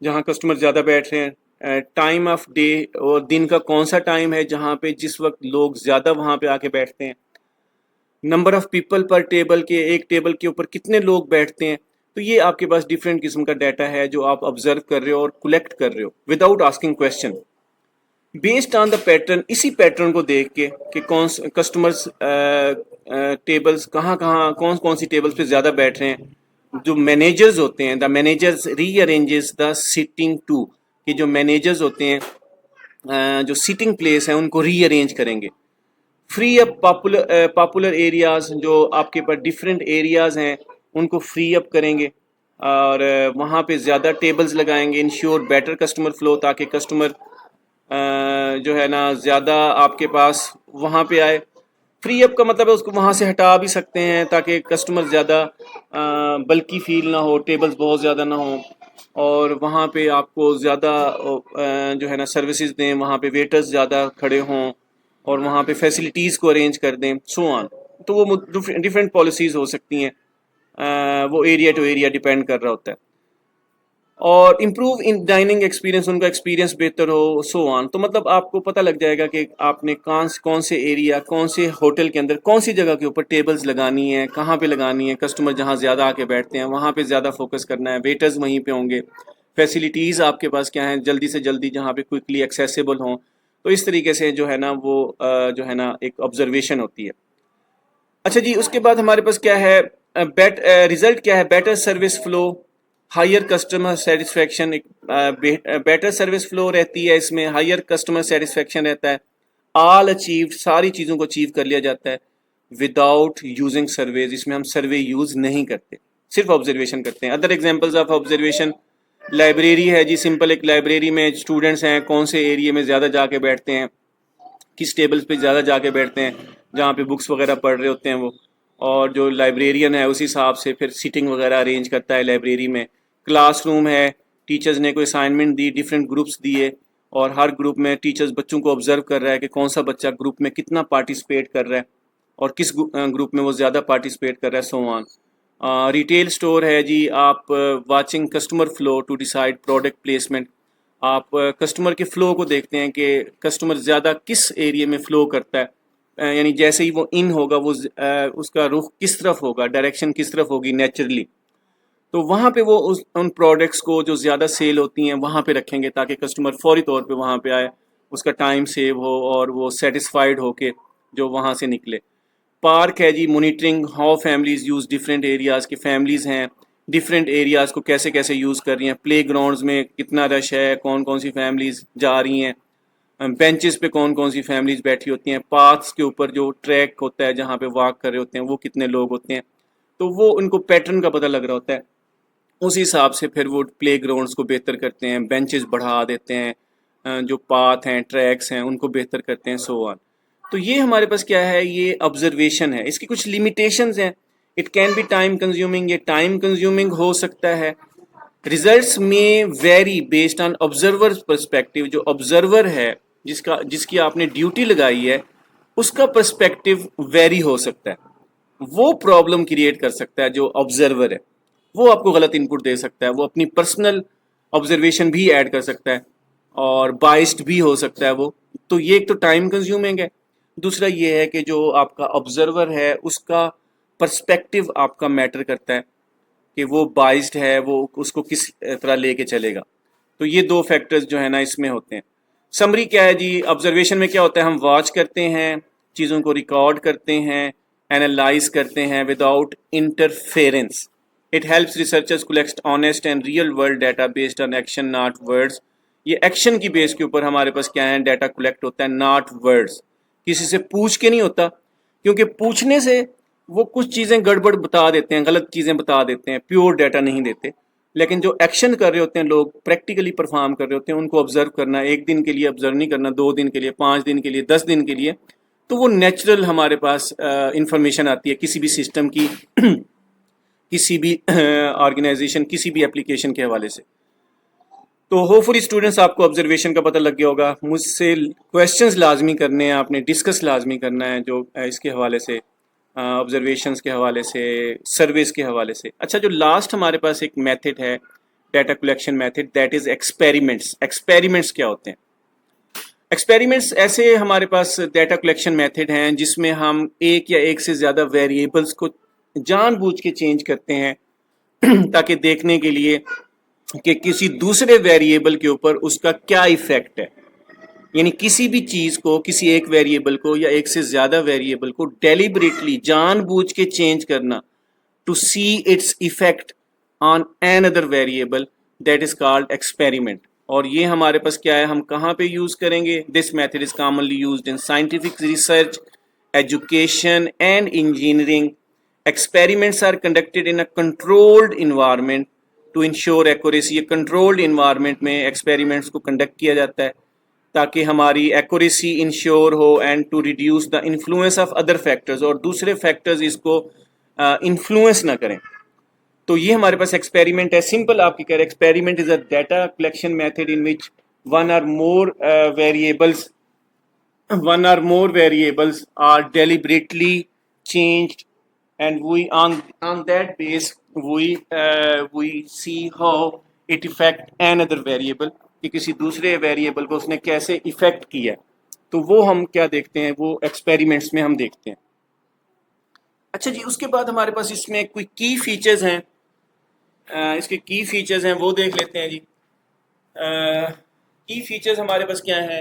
جہاں کسٹمر زیادہ بیٹھ رہے ہیں. ٹائم آف ڈے، اور دن کا کون سا ٹائم ہے جہاں پہ جس وقت لوگ زیادہ وہاں پہ آ کے بیٹھتے ہیں. Number of people per table, کے ایک ٹیبل کے اوپر کتنے لوگ بیٹھتے ہیں. تو یہ آپ کے پاس ڈفرینٹ قسم کا ڈیٹا ہے جو آپ آبزرو کر رہے ہو اور کلیکٹ کر رہے ہو without asking question. Based on the pattern, اسی پیٹرن کو دیکھ کے کہ کون کسٹمرز ٹیبلز کہاں کہاں کون سی ٹیبلز پہ زیادہ بیٹھ رہے ہیں. جو مینیجرز ہوتے ہیں، the managers rearranges the seating to, کہ جو مینیجرز ہوتے ہیں جو سیٹنگ پلیس ہیں ان کو ری ارینج کریں گے. فری اپ پاپولر ایریاز، جو آپ کے پاس ڈفرینٹ ایریاز ہیں ان کو فری اپ کریں گے اور وہاں پہ زیادہ ٹیبلز لگائیں گے، انشور بیٹر کسٹمر فلو، تاکہ کسٹمر جو ہے نا زیادہ آپ کے پاس وہاں پہ آئے۔ فری اپ کا مطلب ہے اس کو وہاں سے ہٹا بھی سکتے ہیں تاکہ کسٹمر زیادہ بلکی فیل نہ ہو، ٹیبلز بہت زیادہ نہ ہوں، اور وہاں پہ آپ کو زیادہ جو ہے نا سروسز دیں، وہاں پہ ویٹرز زیادہ کھڑے ہوں اور وہاں پہ فیسلٹیز کو ارینج کر دیں، سو آن۔ تو وہ ڈفرینٹ پالیسیز ہو سکتی ہیں، وہ ایریا ٹو ایریا ڈیپینڈ کر رہا ہوتا ہے۔ اور امپروو ان ڈائننگ ایکسپیرینس، ان کا ایکسپیرینس بہتر ہو، سو آن۔ تو مطلب آپ کو پتہ لگ جائے گا کہ آپ نے کون سے ایریا، کون سے ہوٹل کے اندر، کون سی جگہ کے اوپر ٹیبلز لگانی ہے، کہاں پہ لگانی ہے، کسٹمر جہاں زیادہ آ کے بیٹھتے ہیں وہاں پہ زیادہ فوکس کرنا ہے، ویٹرز وہیں پہ ہوں گے، فیسلٹیز آپ کے پاس کیا ہیں جلدی سے جلدی جہاں پہ کوئکلی ایکسیسیبل ہوں۔ تو اس طریقے سے جو ہے نا وہ جو ہے نا ایک آبزرویشن ہوتی ہے۔ اچھا جی، اس کے بعد ہمارے پاس کیا ہے، ریزلٹ کیا ہے، better service flow, higher customer satisfaction. Better service flow رہتی ہے اس میں، ہائر کسٹمر سیٹسفیکشن رہتا ہے، آل اچیوڈ، ساری چیزوں کو اچیو کر لیا جاتا ہے وداؤٹ یوزنگ سرویز۔ اس میں ہم سروے یوز نہیں کرتے، صرف آبزرویشن کرتے ہیں۔ Other examples of observation, library ہے جی، سمپل ایک لائبریری میں اسٹوڈنٹس ہیں، کون سے ایریے میں زیادہ جا کے بیٹھتے ہیں، کس ٹیبلز پہ زیادہ جا کے بیٹھتے ہیں جہاں پہ بکس وغیرہ پڑھ رہے ہوتے ہیں وہ، اور جو لائبریرین ہے اسی حساب سے پھر سیٹنگ وغیرہ ارینج کرتا ہے لائبریری میں۔ کلاس روم ہے، ٹیچرز نے کوئی اسائنمنٹ دی، ڈفرینٹ گروپس دیے، اور ہر گروپ میں ٹیچرز بچوں کو آبزرو کر رہا ہے کہ کون سا بچہ گروپ میں کتنا پارٹیسپیٹ کر رہا ہے اور کس گروپ میں وہ زیادہ پارٹیسپیٹ کر رہا ہے، سو آن۔ ریٹیل سٹور ہے جی، آپ watching customer flow to decide product placement, آپ کسٹمر کے فلو کو دیکھتے ہیں کہ کسٹمر زیادہ کس ایریے میں فلو کرتا ہے، یعنی جیسے ہی وہ ان ہوگا وہ اس کا رخ کس طرف ہوگا، ڈائریکشن کس طرف ہوگی نیچرلی، تو وہاں پہ وہ ان پروڈکٹس کو جو زیادہ سیل ہوتی ہیں وہاں پہ رکھیں گے تاکہ کسٹمر فوری طور پہ وہاں پہ آئے، اس کا ٹائم سیو ہو اور وہ سیٹسفائیڈ ہو کے جو وہاں سے نکلے۔ پارک ہے جی، monitoring how families use different areas, کی فیملیز ہیں ڈفرینٹ ایریاز کو کیسے کیسے یوز کر رہی ہیں، پلے گراؤنڈز میں کتنا رش ہے، کون کون سی فیملیز جا رہی ہیں، بینچز پہ کون کون سی فیملیز بیٹھی ہوتی ہیں، پاتھس کے اوپر جو ٹریک ہوتا ہے جہاں پہ واک کر رہے ہوتے ہیں وہ کتنے لوگ ہوتے ہیں، تو وہ ان کو پیٹرن کا پتہ لگ رہا ہوتا ہے، اسی حساب سے پھر وہ پلے گراؤنڈز کو بہتر کرتے ہیں، بینچز بڑھا دیتے ہیں، جو پاتھ ہیں، ٹریکس ہیں، ان کو بہتر کرتے ہیں، سو آن۔ تو یہ ہمارے پاس کیا ہے، یہ آبزرویشن ہے۔ اس کی کچھ لیمیٹیشنز ہیں، it can be time consuming, یہ ٹائم کنزیومنگ ہو سکتا ہے۔ Results may vary based on observer perspective, جو آبزرور ہے جس کی آپ نے ڈیوٹی لگائی ہے اس کا پرسپیکٹو ویری ہو سکتا ہے، وہ پرابلم کریٹ کر سکتا ہے۔ جو آبزرور ہے وہ آپ کو غلط انپٹ دے سکتا ہے، وہ اپنی پرسنل آبزرویشن بھی ایڈ کر سکتا ہے اور بائسڈ بھی ہو سکتا ہے وہ، تو یہ ایک تو ٹائم کنزیومنگ ہے۔ دوسرا یہ ہے کہ جو آپ کا آبزرور ہے اس کا پرسپیکٹو آپ کا میٹر کرتا ہے کہ وہ بائسڈ ہے، وہ اس کو کس طرح لے کے چلے گا، تو یہ دو فیکٹرز جو ہے نا اس میں ہوتے ہیں۔ سمری کیا ہے جی، آبزرویشن میں کیا ہوتا ہے، ہم واچ کرتے ہیں، چیزوں کو ریکارڈ کرتے ہیں، اینالائز کرتے ہیں without interference. It helps researchers collect honest and real world data based on action not words. یہ ایکشن کی بیس کے اوپر ہمارے پاس کیا ہے، ڈیٹا کلیکٹ ہوتا ہے، ناٹ ورڈز، کسی سے پوچھ کے نہیں ہوتا، کیونکہ پوچھنے سے وہ کچھ چیزیں گڑبڑ بتا دیتے ہیں، غلط چیزیں بتا دیتے ہیں، پیور ڈیٹا نہیں دیتے۔ لیکن جو ایکشن کر رہے ہوتے ہیں لوگ، پریکٹیکلی پرفارم کر رہے ہوتے ہیں، ان کو آبزرو کرنا، ایک دن کے لیے آبزرو نہیں کرنا، 2 دن کے لیے، 5 دن کے لیے، 10 دن کے لیے، تو وہ نیچرل ہمارے پاس انفارمیشن آتی ہے کسی بھی سسٹم کی، کسی بھی آرگنائزیشن، کسی بھی اپلیکیشن کے حوالے سے۔ تو ہوپ فلی اسٹوڈنٹس آپ کو آبزرویشن کا پتہ لگ گیا ہوگا۔ مجھ سے کویشچنز لازمی کرنے ہیں، آپ نے ڈسکس لازمی کرنا ہے جو اس کے حوالے سے، آبزرویشنز کے حوالے سے، سرویز کے حوالے سے۔ اچھا، جو لاسٹ ہمارے پاس ایک میتھڈ ہے data collection method, that is experiments. Experiments کیا ہوتے ہیں؟ ایکسپیریمنٹس ایسے ہمارے پاس ڈیٹا کلیکشن میتھڈ ہیں جس میں ہم ایک یا ایک سے زیادہ ویریبلس کو جان بوجھ کے چینج کرتے ہیں تاکہ دیکھنے کے لیے کہ کسی دوسرے ویریبل کے اوپر اس کا کیا ایفیکٹ ہے، یعنی کسی بھی چیز کو، کسی ایک ویریبل کو یا ایک سے زیادہ ویریبل کو ڈیلیبریٹلی جان بوجھ کے چینج کرنا to see its effect on another variable, that is called experiment. اور یہ ہمارے پاس کیا ہے، ہم کہاں پہ یوز کریں گے؟ This method is commonly used in scientific research education and engineering. Experiments are conducted in a controlled environment to ensure accuracy. یہ controlled environment میں experiments کو conduct کیا جاتا ہے تاکہ ہماری accuracy ensure who and to reduce the influence of other factors, اور دوسرے factors اس کو influence نہ کریں. تو یہ ہمارے پاس ایکسپیریمنٹ ہے. سمپل آپ کی کہہ رہے experiment is a data collection method in which one or more variables are deliberately changed, and we on that base we see how it affect another variable, کہ کسی دوسرے ویریبل کو اس نے کیسے افیکٹ کیا. تو وہ ہم کیا دیکھتے ہیں, وہ ایکسپیریمنٹس میں ہم دیکھتے ہیں. اچھا جی, اس کے بعد ہمارے پاس اس میں کوئی کی فیچرز ہیں, اس کے کی فیچرز ہیں وہ دیکھ لیتے ہیں جی. کی فیچرز ہمارے پاس کیا ہیں؟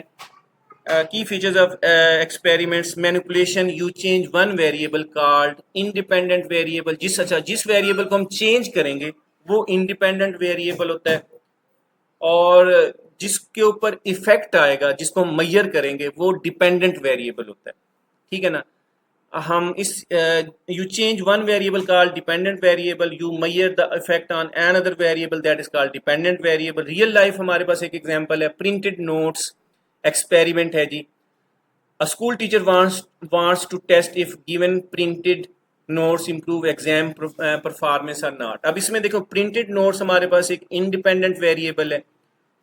کی features of experiments. Manipulation, you change one variable called independent variable. جس ویریبل کو ہم چینج کریں گے وہ انڈیپینڈنٹ ویریبل ہوتا ہے, اور جس کے اوپر ایفیکٹ آئے گا, جس کو ہم میئر کریں گے, وہ ڈیپینڈنٹ ویریبل ہوتا ہے. ٹھیک ہے نا. ہم اس you change one variable call dependent variable, you measure the effect on another variable that is call dependent variable. Real life ہمارے پاس ایک ایگزامپل ہے, پرنٹڈ نوٹس ایکسپیریمنٹ ہے جی. School teacher wants to test if given printed notes improve exam performance اور not. اب اس میں دیکھو پرنٹڈ نوٹس ہمارے پاس ایک انڈیپینڈنٹ ویریبل ہے,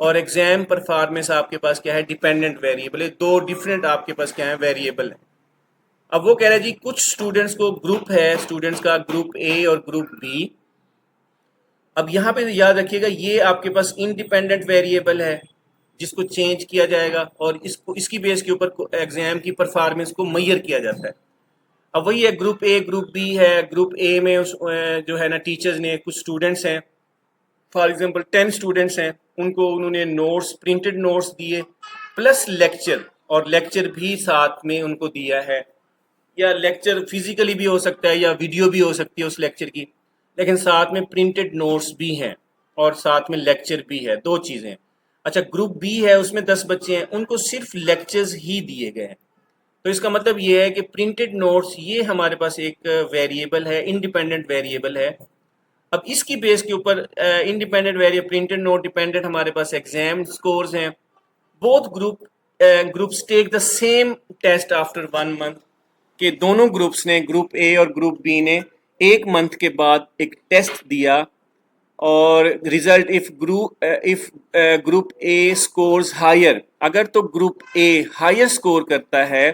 اور ایگزام پرفارمنس آپ کے پاس کیا ہے, ڈیپینڈنٹ ویریبل ہے. دو ڈفرینٹ آپ کے پاس کیا ہے, ویریبل ہے. اب وہ کہہ رہا ہے جی کچھ اسٹوڈنٹس کو گروپ ہے, اسٹوڈنٹس کا گروپ اے اور گروپ بی. اب یہاں پہ یاد رکھیے گا یہ آپ کے پاس انڈیپینڈنٹ ویریبل ہے جس کو چینج کیا جائے گا, اور اس کی بیس کے اوپر ایگزام کی پرفارمنس کو میئر کیا جاتا ہے. اب وہی ہے, گروپ اے گروپ بی ہے. گروپ اے میں جو ہے نا ٹیچرز نے کچھ اسٹوڈنٹس ہیں, فار ایگزامپل 10 اسٹوڈنٹس ہیں, انہوں نے نوٹس پرنٹڈ نوٹس دیے پلس لیکچر, اور لیکچر بھی ساتھ میں ان کو دیا ہے, یا لیکچر فزیکلی بھی ہو سکتا ہے یا ویڈیو بھی ہو سکتی ہے اس لیکچر کی, لیکن ساتھ میں پرنٹڈ نوٹس بھی ہیں اور ساتھ میں لیکچر بھی ہے, دو چیزیں. اچھا گروپ بی ہے, اس میں 10 بچے ہیں, ان کو صرف لیکچرز ہی دیے گئے ہیں. تو اس کا مطلب یہ ہے کہ پرنٹڈ نوٹس یہ ہمارے پاس ایک ویریبل ہے, انڈیپینڈنٹ ویریبل ہے. اب اس کی بیس کے اوپر independent variable printed note dependent ہمارے پاس ایگزام سکورز ہیں. Both groups take the same test after 1 month, کہ دونوں گروپس نے, گروپ اے اور گروپ بی نے 1 month کے بعد ایک ٹیسٹ دیا, اور result of group A scores higher, اگر تو گروپ اے ہائر اسکور کرتا ہے,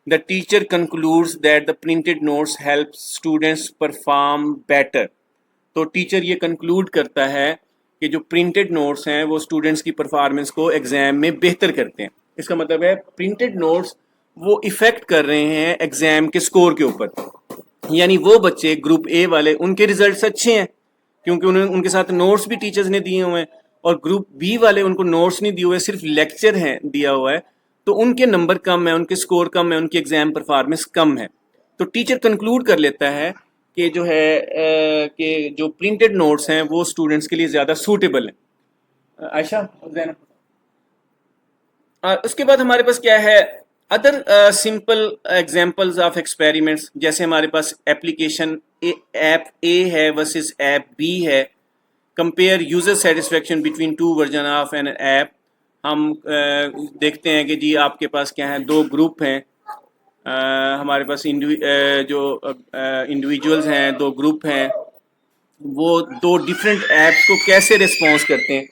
the teacher concludes that the printed notes help students perform better. تو ٹیچر یہ کنکلوڈ کرتا ہے کہ جو پرنٹڈ نوٹس ہیں وہ اسٹوڈنٹس کی پرفارمنس کو ایگزام میں بہتر کرتے ہیں. اس کا مطلب ہے پرنٹڈ نوٹس وہ افیکٹ کر رہے ہیں ایگزام کے سکور کے اوپر. یعنی وہ بچے گروپ اے والے, ان کے ریزلٹس اچھے ہیں کیونکہ ان کے ساتھ نوٹس بھی ٹیچرز نے دیے ہوئے ہیں, اور گروپ بی والے ان کو نوٹس نہیں دیے ہوئے, صرف لیکچر ہیں دیا ہوا ہے, تو ان کے نمبر کم ہیں, ان کے سکور کم ہیں, ان کی ایگزام پرفارمنس کم ہے. تو ٹیچر کنکلوڈ کر لیتا ہے کہ جو ہے کہ جو پرنٹڈ نوٹس ہیں وہ اسٹوڈنٹس کے لیے زیادہ سوٹیبل ہیں. عائشہ زینب. اس کے بعد ہمارے پاس کیا ہے, other simple examples of experiments. جیسے ہمارے پاس ایپلیکیشن ایپ اے ہے ورسز ایپ بی ہے. Compare user satisfaction between 2 version of N app. ہم دیکھتے ہیں کہ جی آپ کے پاس کیا ہے, 2 گروپ ہیں ہمارے پاس, جو انڈیویجولز ہیں, 2 گروپ ہیں, وہ 2 ڈفرینٹ ایپس کو کیسے ریسپانس کرتے ہیں,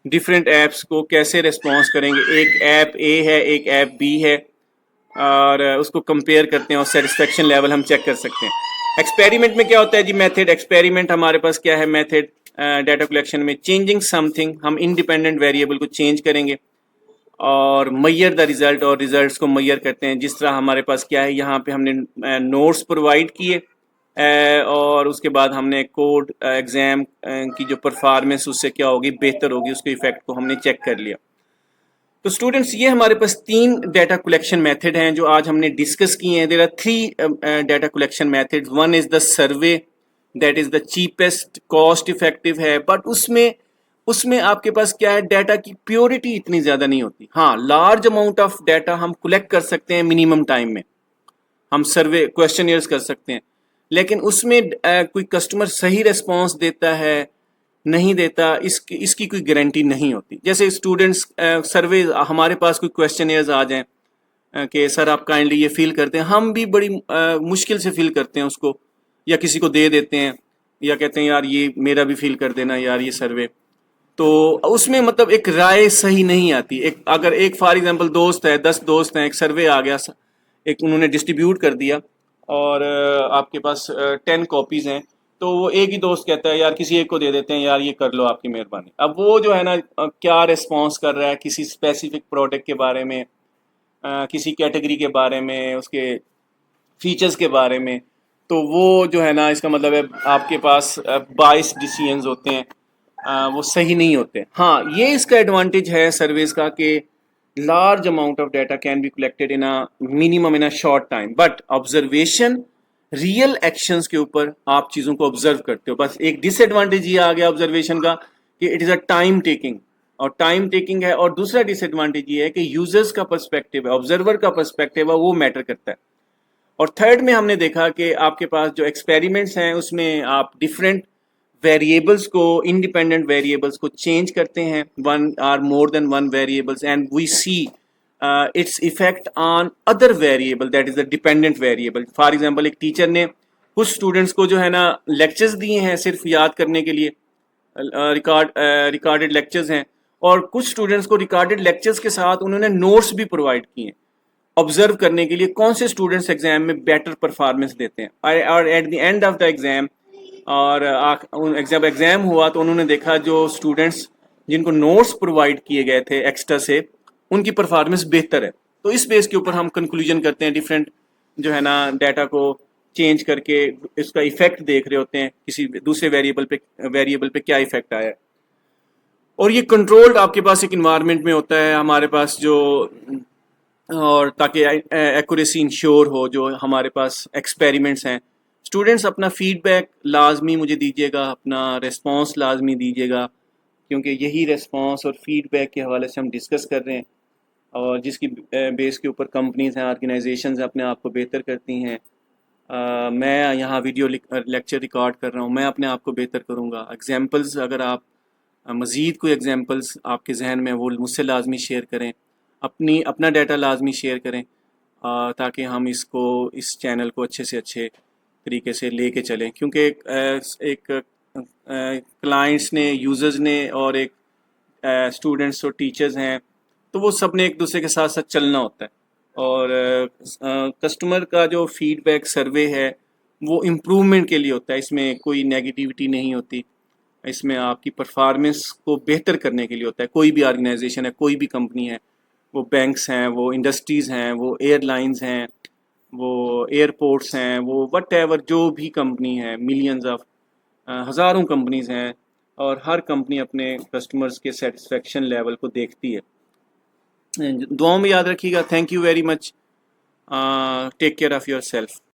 ڈفرینٹ ایپس کو کیسے ریسپانس کریں گے. ایک ایپ اے ہے, ایک ایپ بی ہے, اور اس کو کمپیئر کرتے ہیں اور سیٹسفیکشن لیول ہم چیک کر سکتے ہیں. ایکسپیریمنٹ میں کیا ہوتا ہے جی, میتھڈ. ایکسپیریمنٹ ہمارے پاس کیا ہے میتھڈ ڈیٹا کلیکشن میں, چینجنگ سم تھنگ. ہم انڈیپینڈنٹ ویریبل کو چینج کریں گے اور میئر دا ریزلٹ, اور ریزلٹس کو میئر کرتے ہیں. جس طرح ہمارے پاس کیا ہے, یہاں پہ ہم نے نوٹس پرووائڈ کیے, اور اس کے بعد ہم نے کوڈ ایگزام کی جو پرفارمنس اس سے کیا ہوگی, بہتر ہوگی, اس کے ایفیکٹ کو ہم نے چیک کر لیا. تو اسٹوڈنٹس یہ ہمارے پاس 3 ڈیٹا کلیکشن میتھڈ ہیں جو آج ہم نے ڈسکس کیے ہیں. There are 3 data collection method. One is the survey, that is the cheapest, cost effective ہے, بٹ اس میں آپ کے پاس کیا ہے, ڈیٹا کی پیورٹی اتنی زیادہ نہیں ہوتی. ہاں, لارج اماؤنٹ آف ڈیٹا ہم کلیکٹ کر سکتے ہیں منیمم ٹائم میں, ہم سروے کویشچنیئرز کر سکتے ہیں، لیکن اس میں کوئی کسٹمر صحیح ریسپانس دیتا ہے نہیں دیتا، اس کی کوئی گارنٹی نہیں ہوتی. جیسے اسٹوڈنٹس سروے ہمارے پاس کوئی کویشچنیئرز آ جائیں کہ سر آپ کائنڈلی یہ فیل کرتے ہیں، ہم بھی بڑی مشکل سے فیل کرتے ہیں اس کو، یا کسی کو دے دیتے ہیں، یا کہتے ہیں یار یہ میرا بھی فیل کر دینا یار یہ سروے. تو اس میں مطلب ایک رائے صحیح نہیں آتی. اگر ایک فار ایگزامپل دوست ہے، 10 دوست ہیں، ایک سروے آ گیا، ایک انہوں نے ڈسٹریبیوٹ کر دیا اور آپ کے پاس 10 کاپیز ہیں، تو وہ ایک ہی دوست کہتا ہے یار کسی ایک کو دے دیتے ہیں، یار یہ کر لو آپ کی مہربانی. اب وہ جو ہے نا کیا ریسپانس کر رہا ہے کسی اسپیسیفک پروڈکٹ کے بارے میں، کسی کیٹیگری کے بارے میں، اس کے فیچرز کے بارے میں، تو وہ جو ہے نا اس کا مطلب ہے آپ کے پاس 22 ڈیسیژنز ہوتے ہیں، وہ صحیح نہیں ہوتے. ہاں یہ اس کا ایڈوانٹیج ہے سرویز کا کہ large amount of data can be collected in minimum in short time, but observation real actions کے اوپر آپ چیزوں کو آبزرو کرتے ہو. بس ایک ڈس ایڈوانٹیج یہ آ گیا آبزرویشن کا کہ it is a time taking, اور ٹائم ٹیکنگ ہے. اور دوسرا ڈس ایڈوانٹیج یہ ہے کہ یوزرز کا پرسپیکٹیو ہے، آبزرور کا پرسپیکٹیو ہے، وہ میٹر کرتا ہے. اور تھرڈ میں ہم نے دیکھا کہ آپ کے پاس جو ایکسپیریمنٹس ہیں اس میں آپ ڈفرینٹ ویریبلس کو، انڈیپینڈنٹ ویریبلس کو چینج کرتے ہیں، one or more than one variables, and we see its effect on other variable that is a dependent variable. For example ایک ٹیچر نے کچھ اسٹوڈنٹس کو جو ہے نا لیکچرز دیے ہیں صرف یاد کرنے کے لیے، ریکارڈڈ لیکچرز ہیں، اور کچھ اسٹوڈنٹس کو ریکارڈڈ لیکچرز کے ساتھ انہوں نے نوٹس بھی پرووائڈ کیے ہیں آبزرو کرنے کے لیے کون سے اسٹوڈنٹس ایگزام میں بیٹر پرفارمنس دیتے ہیں. اور at the end of the exam, اور جب ایگزام ہوا تو انہوں نے دیکھا جو اسٹوڈنٹس جن کو نوٹس پرووائڈ کیے گئے تھے ایکسٹرا سے، ان کی پرفارمنس بہتر ہے. تو اس بیس کے اوپر ہم کنکلوژن کرتے ہیں، ڈفرینٹ جو ہے نا ڈیٹا کو چینج کر کے اس کا ایفیکٹ دیکھ رہے ہوتے ہیں، کسی دوسرے ویریبل پہ کیا ایفیکٹ آیا ہے. اور یہ کنٹرولڈ آپ کے پاس ایک انوائرمنٹ میں ہوتا ہے ہمارے پاس جو، اور تاکہ ایکوریسی انشور ہو. جو ہمارے پاس ایکسپیریمنٹس ہیں، اسٹوڈنٹس اپنا فیڈ بیک لازمی مجھے دیجیے گا، اپنا ریسپانس لازمی دیجیے گا، کیونکہ یہی ریسپانس اور فیڈ بیک کے حوالے سے ہم ڈسکس کر رہے ہیں، اور جس کی بیس کے اوپر کمپنیز ہیں، آرگنائزیشنز اپنے آپ کو بہتر کرتی ہیں. میں یہاں ویڈیو لیکچر ریکارڈ کر رہا ہوں، میں اپنے آپ کو بہتر کروں گا. ایگزامپلز اگر آپ مزید کوئی ایگزامپلز آپ کے ذہن میں وہ مجھ سے لازمی شیئر کریں، اپنا ڈیٹا لازمی شیئر کریں، تاکہ ہم اس چینل کو اچھے سے اچھے طریقے سے لے کے چلیں. کیونکہ ایک کلائنٹس نے، یوزرز نے، اور ایک اسٹوڈنٹس اور ٹیچرز ہیں، تو وہ سب نے ایک دوسرے کے ساتھ ساتھ چلنا ہوتا ہے. اور کسٹمر کا جو فیڈ بیک سروے ہے وہ امپرومنٹ کے لیے ہوتا ہے، اس میں کوئی نیگیٹیوٹی نہیں ہوتی، اس میں آپ کی پرفارمنس کو بہتر کرنے کے لیے ہوتا ہے. کوئی بھی آرگنائزیشن ہے، کوئی بھی کمپنی ہے، وہ بینکس ہیں، وہ انڈسٹریز ہیں، وہ ایئر لائنز ہیں، وہ ایئرپورٹس ہیں، وہ وٹ ایور جو بھی کمپنی ہے، ملینز آف ہزاروں کمپنیز ہیں، اور ہر کمپنی اپنے کسٹمرز کے سیٹسفیکشن لیول کو دیکھتی ہے. دعاؤں میں یاد رکھیے گا. Thank you very much. Take care of your self.